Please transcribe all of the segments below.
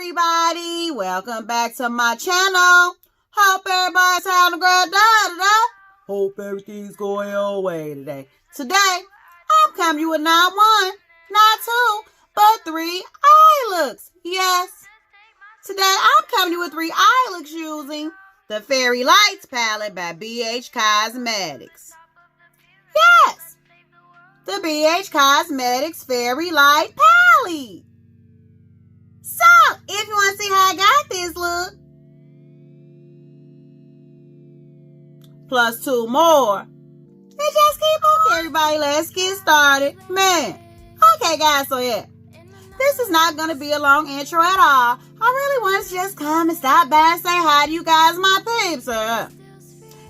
everybody, welcome back to my channel. Hope everybody's having a great day. Hope everything's going your way today. Today, I'm coming to you with not one, not two, but 3 eye looks. Yes, today I'm coming to you with 3 eye looks using the Fairy Lights palette by BH Cosmetics. Yes, the BH Cosmetics Fairy Light palette. So, if you want to see how I got this look, plus 2 more, and just keep on. Everybody, let's get started. Man, okay guys, so yeah, this is not going to be a long intro at all. I really want to just come and stop by and say hi to you guys, my peeps.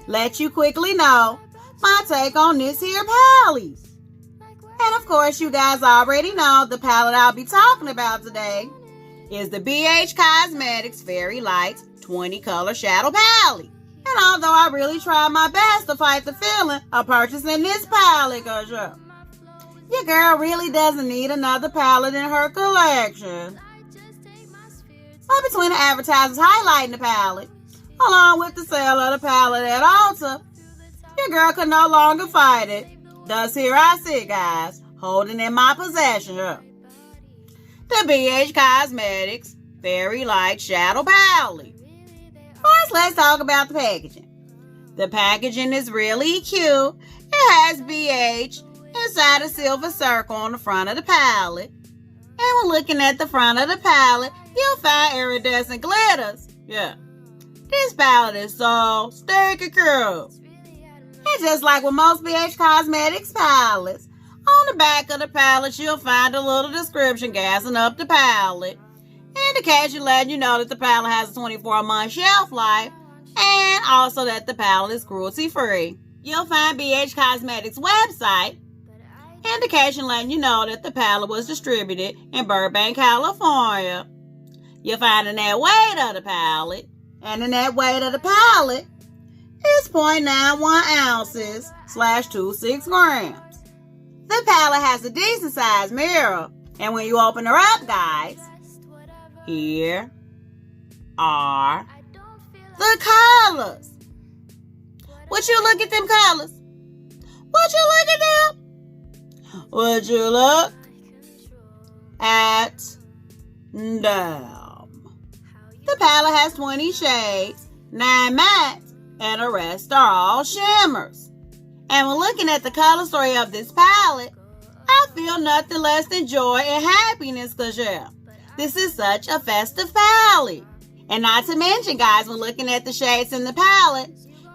Let you quickly know my take on this here palette. And of course, you guys already know the palette I'll be talking about today is the BH Cosmetics Fairy Lights 20 Color Shadow Palette. And although I really tried my best to fight the feeling of purchasing this palette, cause your girl really doesn't need another palette in her collection. So between the advertisers highlighting the palette, along with the sale of the palette at Ulta, your girl could no longer fight it. Thus here I sit, guys, holding in my possession the BH Cosmetics Fairy Light Shadow Palette. First, let's talk about the packaging. The packaging is really cute. It has BH inside a silver circle on the front of the palette. And when looking at the front of the palette, you'll find iridescent glitters. Yeah, this palette is so stinky cute. And just like with most BH Cosmetics palettes, on the back of the palette, you'll find a little description gassing up the palette, indication letting you know that the palette has a 24-month shelf life, and also that the palette is cruelty-free. You'll find BH Cosmetics website, indication letting you know that the palette was distributed in Burbank, California. You'll find the net weight of the palette, and the net weight of the palette is 0.91 ounces / 26 grams. The palette has a decent sized mirror, and when you open her up, guys, here are the colors. Would you look at them colors? Would you look at them? Would you look at them? The palette has 20 shades, 9 mattes, and the rest are all shimmers. And when looking at the color story of this palette, I feel nothing less than joy and happiness, because yeah, this is such a festive palette. And not to mention, guys, when looking at the shades in the palette,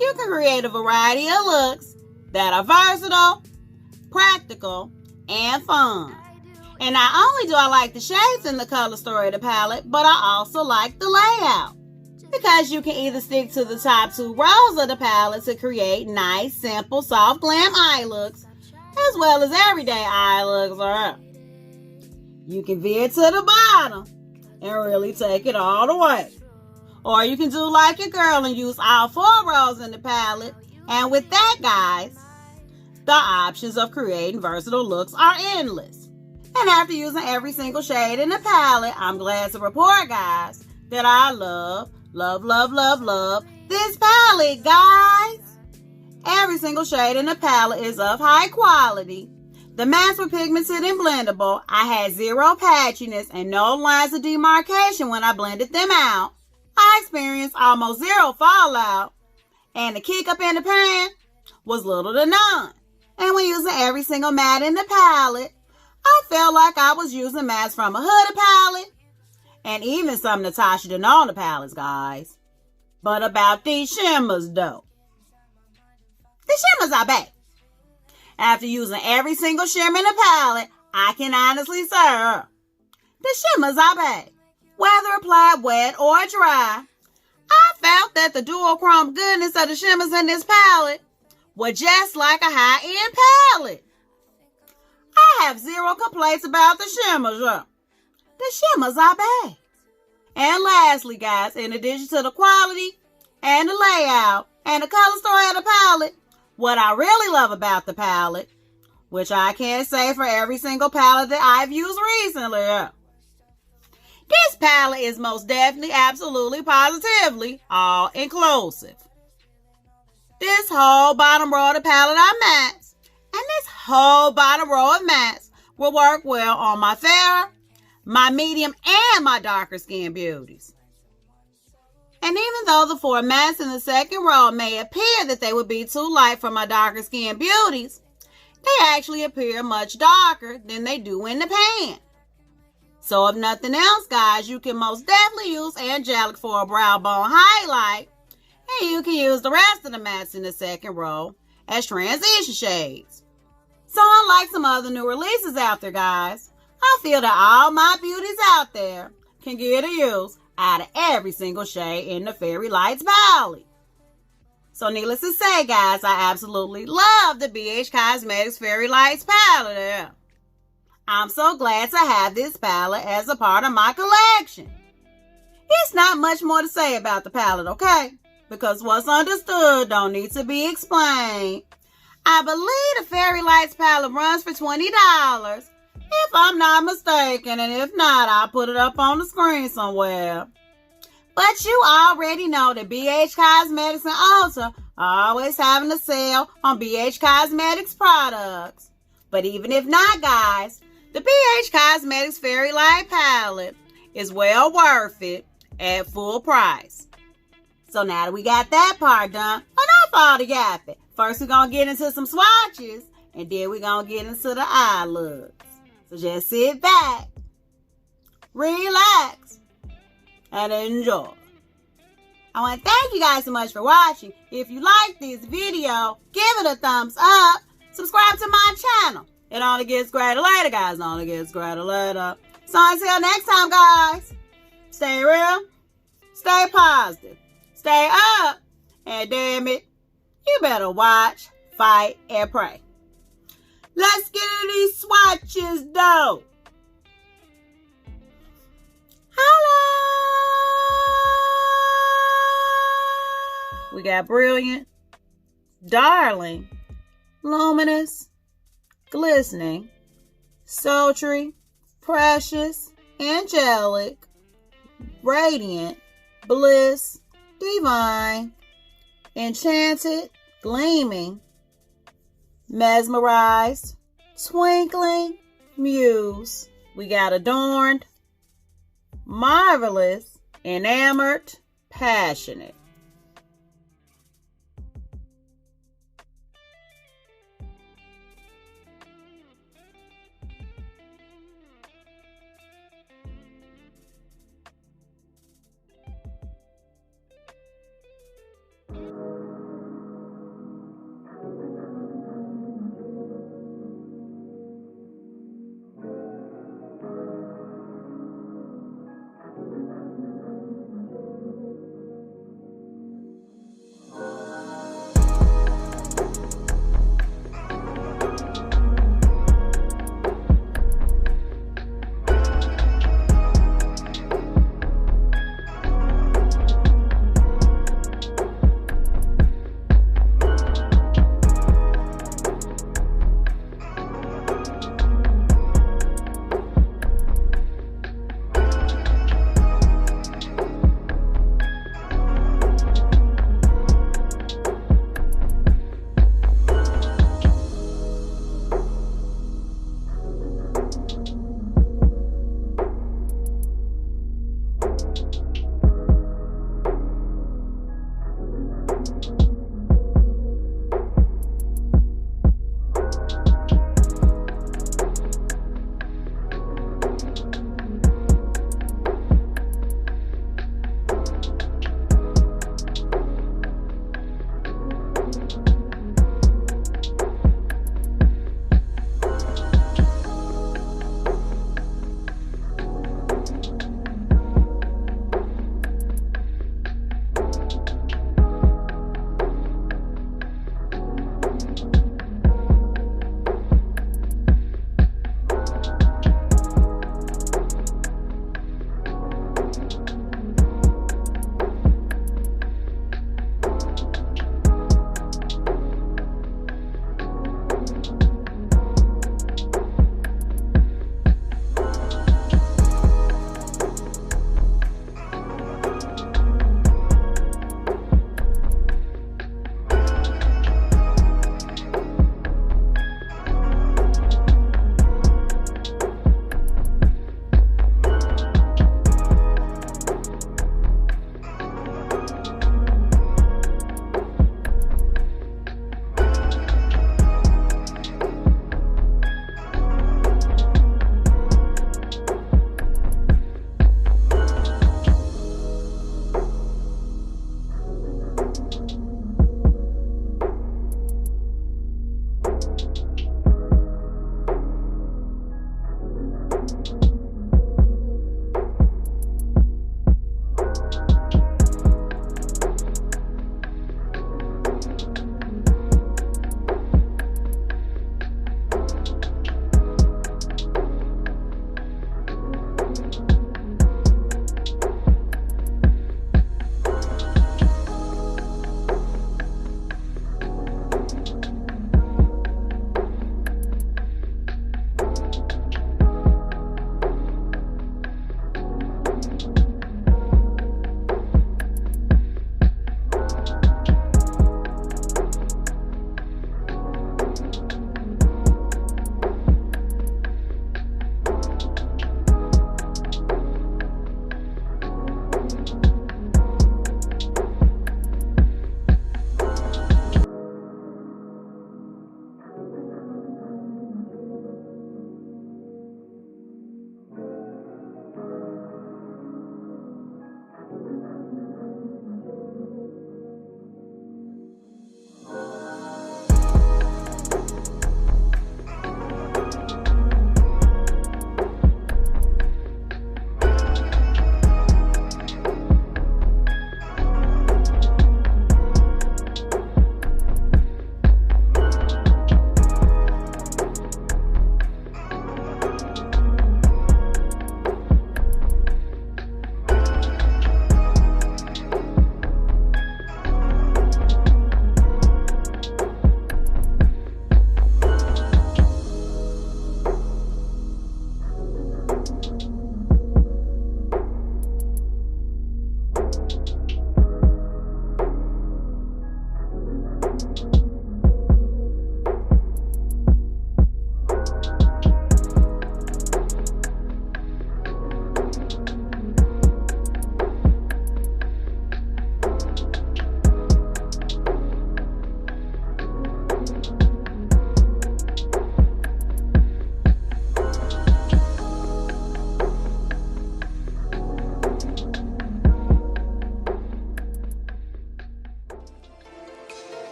you can create a variety of looks that are versatile, practical, and fun. And not only do I like the shades in the color story of the palette, but I also like the layout, because you can either stick to the top 2 rows of the palette to create nice, simple, soft glam eye looks, as well as everyday eye looks. You can veer to the bottom and really take it all the way. Or you can do like your girl and use all 4 rows in the palette. And with that, guys, the options of creating versatile looks are endless. And after using every single shade in the palette, I'm glad to report, guys, that I love this palette, guys. Every single shade in the palette is of high quality. The mattes were pigmented and blendable. I had 0 patchiness and no lines of demarcation when I blended them out. I experienced almost 0 fallout, and the kick up in the pan was little to none. And when using every single matte in the palette, I felt like I was using mattes from a Huda palette, and even some Natasha Denona palettes, guys. But about these shimmers, though. The shimmers are back. After using every single shimmer in the palette, I can honestly say the shimmers are back. Whether applied wet or dry, I felt that the duochrome goodness of the shimmers in this palette were just like a high-end palette. I have 0 complaints about the shimmers. The shimmers are back. And lastly, guys, in addition to the quality and the layout and the color story of the palette, what I really love about the palette, which I can't say for every single palette that I've used recently, this palette is most definitely, absolutely, positively all-inclusive. This whole bottom row of the palette are mattes, and this whole bottom row of mattes will work well on my fair, my medium, and my darker skin beauties. And even though the 4 mattes in the second row may appear that they would be too light for my darker skin beauties, they actually appear much darker than they do in the pan. So if nothing else, guys, you can most definitely use Angelic for a brow bone highlight, and you can use the rest of the mattes in the second row as transition shades. So unlike some other new releases out there, guys, I feel that all my beauties out there can get a use out of every single shade in the Fairy Lights palette. So needless to say, guys, I absolutely love the BH Cosmetics Fairy Lights palette. I'm so glad to have this palette as a part of my collection. It's not much more to say about the palette, okay? Because what's understood don't need to be explained. I believe the Fairy Lights palette runs for $20, if I'm not mistaken, and if not, I'll put it up on the screen somewhere. But you already know that BH Cosmetics and Ulta are always having a sale on BH Cosmetics products. But even if not, guys, the BH Cosmetics Fairy Light palette is well worth it at full price. So now that we got that part done, enough all the yapping. First, we're going to get into some swatches, and then we're going to get into the eye looks. So just sit back, relax, and enjoy. I want to thank you guys so much for watching. If you like this video, give it a thumbs up. Subscribe to my channel. It only gets greater later, guys. It only gets greater later. So until next time, guys, stay real, stay positive, stay up, and damn it, you better watch, fight, and pray. Let's get into these swatches, though. Hello. We got Brilliant, Darling, Luminous, Glistening, Sultry, Precious, Angelic, Radiant, Bliss, Divine, Enchanted, Gleaming, Mesmerized, Twinkling, Muse. We got Adorned, Marvelous, Enamored, Passionate.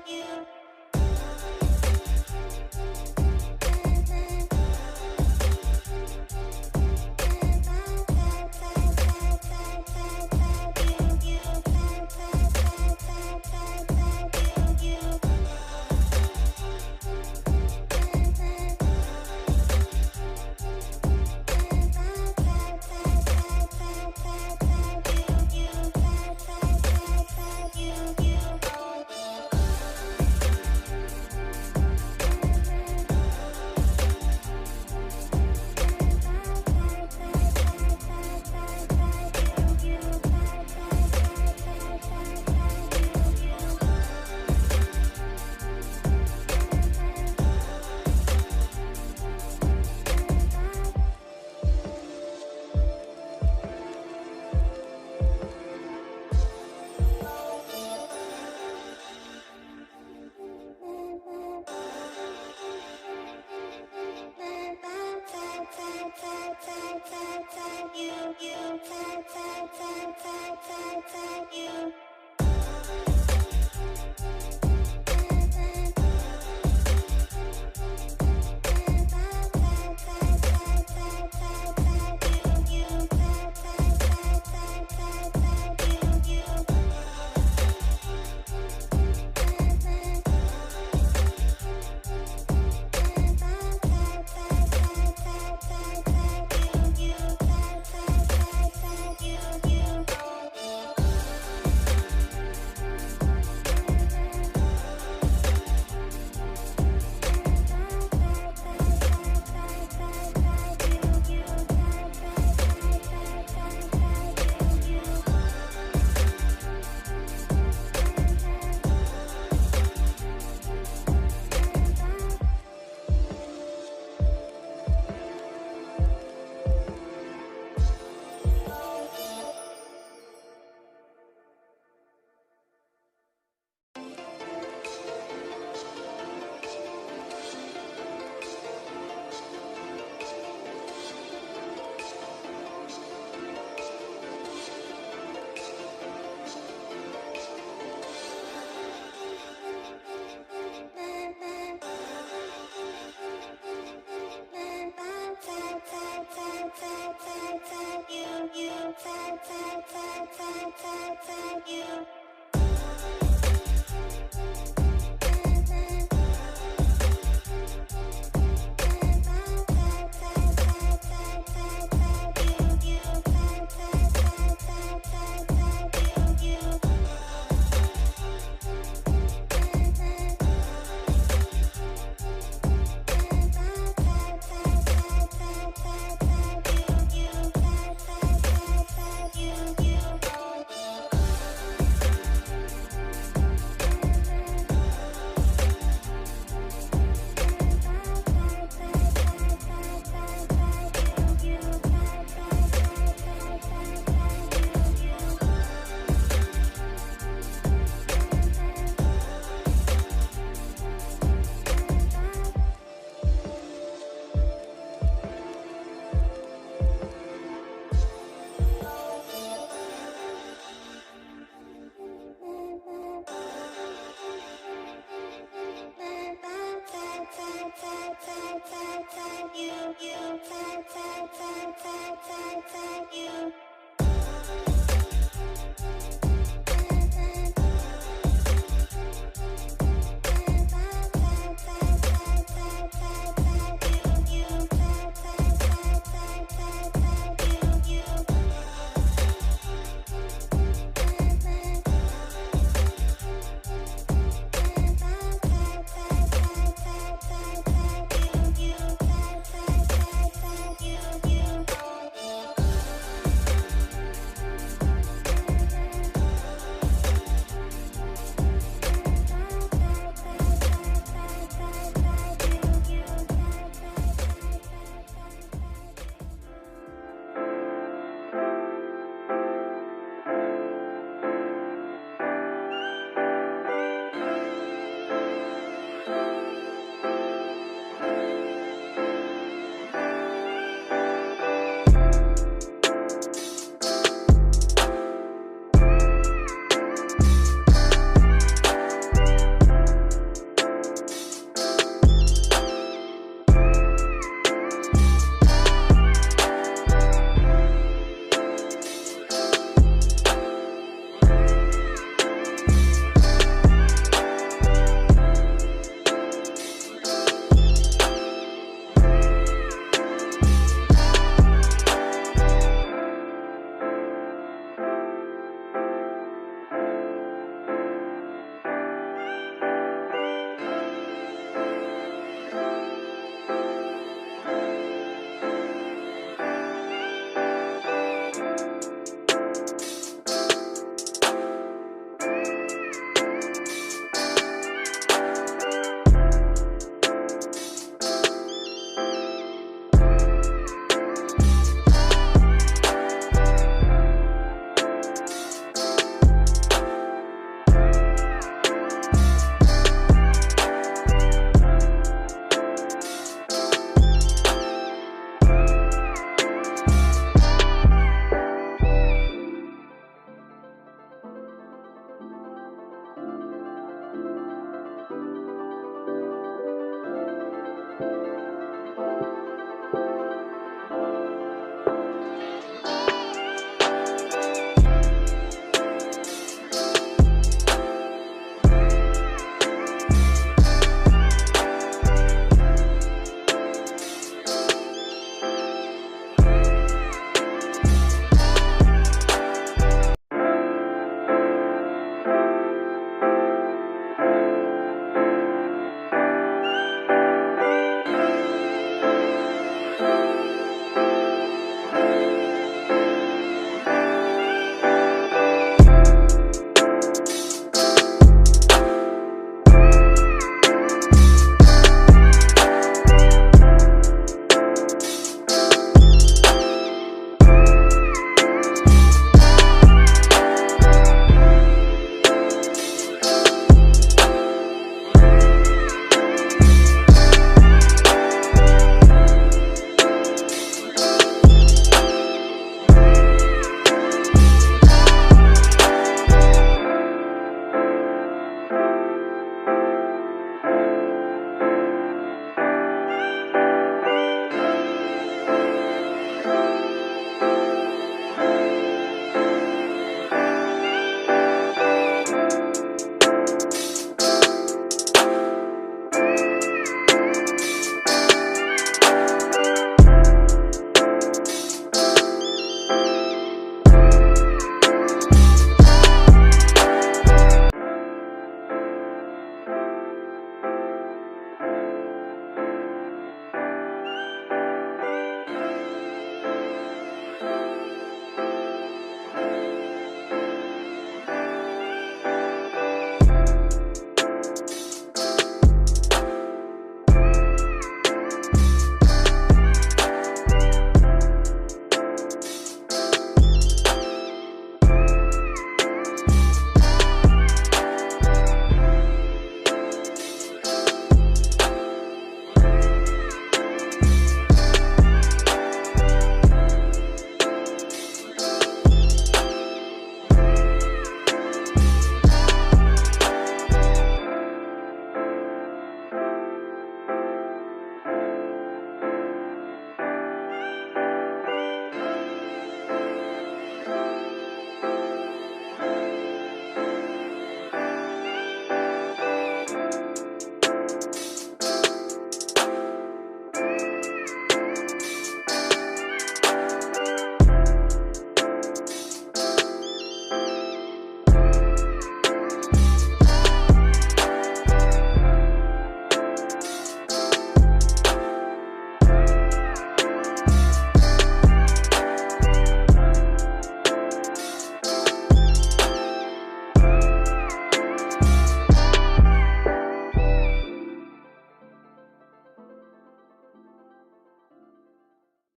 you.